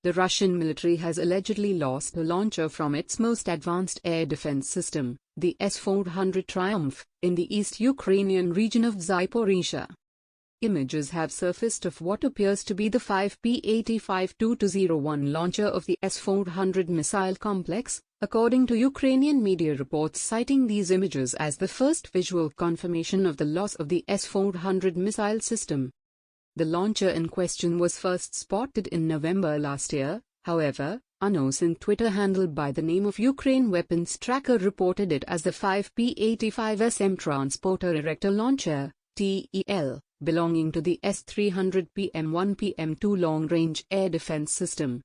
the Russian military has allegedly lost a launcher from its most advanced air defense system, the S-400 Triumf, in the East Ukrainian region of Zaporizhzhia. Images have surfaced of what appears to be the 5P-85-2201 launcher of the S-400 missile complex, according to Ukrainian media reports citing these images as the first visual confirmation of the loss of the S-400 missile system. The launcher in question was first spotted in November last year, however. A known Twitter handle by the name of Ukraine Weapons Tracker reported it as the 5P-85 SM Transporter Erector Launcher, TEL, belonging to the S-300 PM-1 PM-2 long-range air defense system.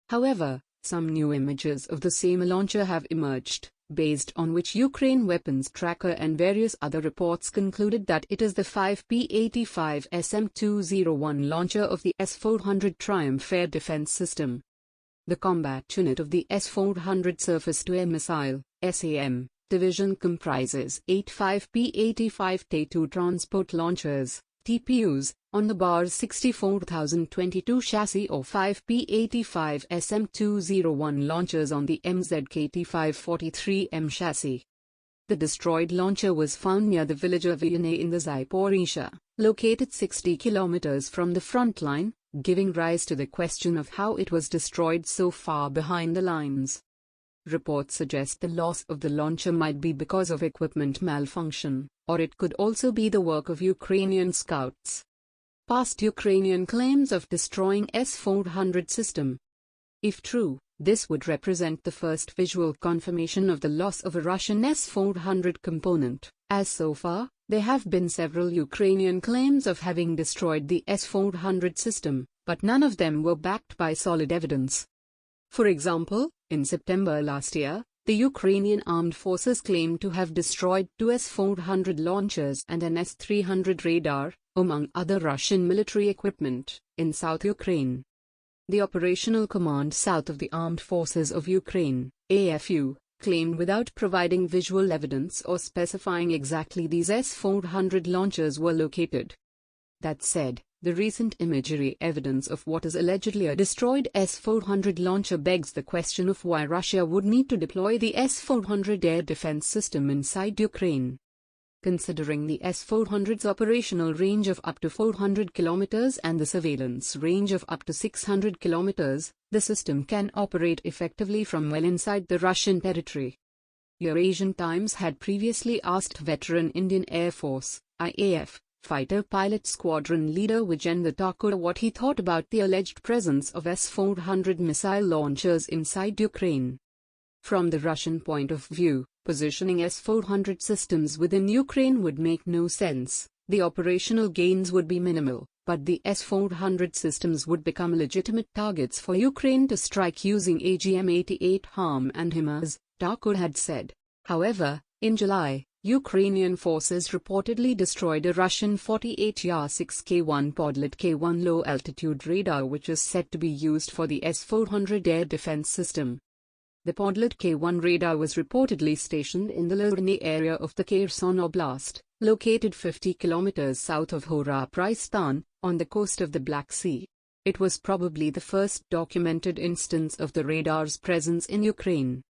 However, some new images of the same launcher have emerged, based on which Ukraine Weapons Tracker and various other reports concluded that it is the 5P-85 SM-201 launcher of the S-400 Triumph air defense system. The combat unit of the S-400 surface-to-air missile (SAM) division comprises 8 5P-85 T2 transport launchers (TPUs) on the Bars 64022 chassis or 5P-85 SM-201 launchers on the MZKT-543M chassis. The destroyed launcher was found near the village of Iline in the Zaporizhzhia, located 60 kilometers from the front line, giving rise to the question of how it was destroyed so far behind the lines. Reports suggest the loss of the launcher might be because of equipment malfunction, or it could also be the work of Ukrainian scouts. Past Ukrainian claims of destroying S-400 system. If true, this would represent the first visual confirmation of the loss of a Russian S-400 component, as so far, there have been several Ukrainian claims of having destroyed the S-400 system, but none of them were backed by solid evidence. For example, in September last year, the Ukrainian armed forces claimed to have destroyed 2 S-400 launchers and an S-300 radar, among other Russian military equipment, in South Ukraine. The Operational Command South of the Armed Forces of Ukraine, AFU, claimed without providing visual evidence or specifying exactly these S-400 launchers were located. That said, the recent imagery evidence of what is allegedly a destroyed S-400 launcher begs the question of why Russia would need to deploy the S-400 air defense system inside Ukraine. Considering the S-400's operational range of up to 400 kilometers and the surveillance range of up to 600 kilometers, the system can operate effectively from well inside the Russian territory. Eurasian Times had previously asked veteran Indian Air Force, IAF, fighter pilot squadron leader Vijendra Thakur what he thought about the alleged presence of S-400 missile launchers inside Ukraine. From the Russian point of view, positioning S-400 systems within Ukraine would make no sense. The operational gains would be minimal, but the S-400 systems would become legitimate targets for Ukraine to strike using AGM-88 HARM and HIMARS, Thakur had said. However, in July, Ukrainian forces reportedly destroyed a Russian 48-6K1 Podlet K1 low-altitude radar which is said to be used for the S-400 air defense system. The Podlet K1 radar was reportedly stationed in the Iline area of the Kherson Oblast, located 50 kilometers south of Zaporizhzhia, on the coast of the Black Sea. It was probably the first documented instance of the radar's presence in Ukraine.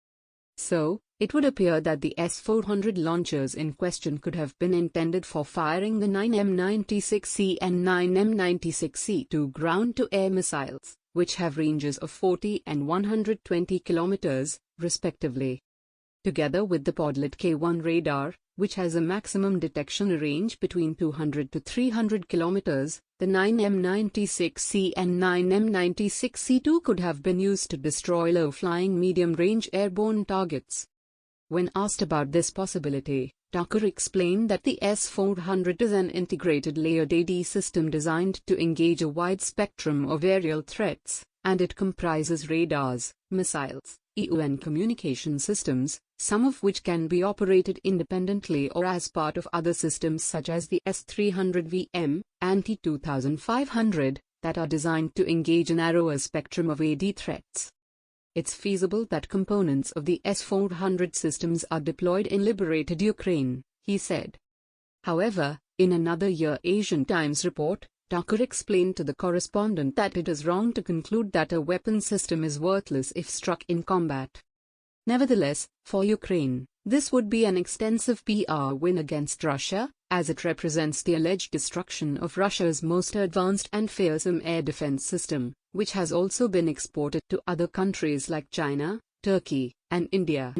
So, it would appear that the S-400 launchers in question could have been intended for firing the 9M96C and 9M96C2 ground-to-air missiles, which have ranges of 40 and 120 kilometers, respectively. Together with the Podlet K1 radar, which has a maximum detection range between 200 to 300 kilometers, the 9M96C and 9M96C2 could have been used to destroy low-flying medium-range airborne targets. When asked about this possibility, Thakur explained that the S-400 is an integrated layered AD system designed to engage a wide spectrum of aerial threats, and it comprises radars, missiles, EU and communication systems, some of which can be operated independently or as part of other systems such as the S-300VM and T-2500, that are designed to engage a narrower spectrum of AD threats. It's feasible that components of the S-400 systems are deployed in liberated Ukraine, he said. However, in another Eurasian Times report, Tucker explained to the correspondent that it is wrong to conclude that a weapon system is worthless if struck in combat. Nevertheless, for Ukraine, this would be an extensive PR win against Russia, as it represents the alleged destruction of Russia's most advanced and fearsome air defense system, which has also been exported to other countries like China, Turkey, and India.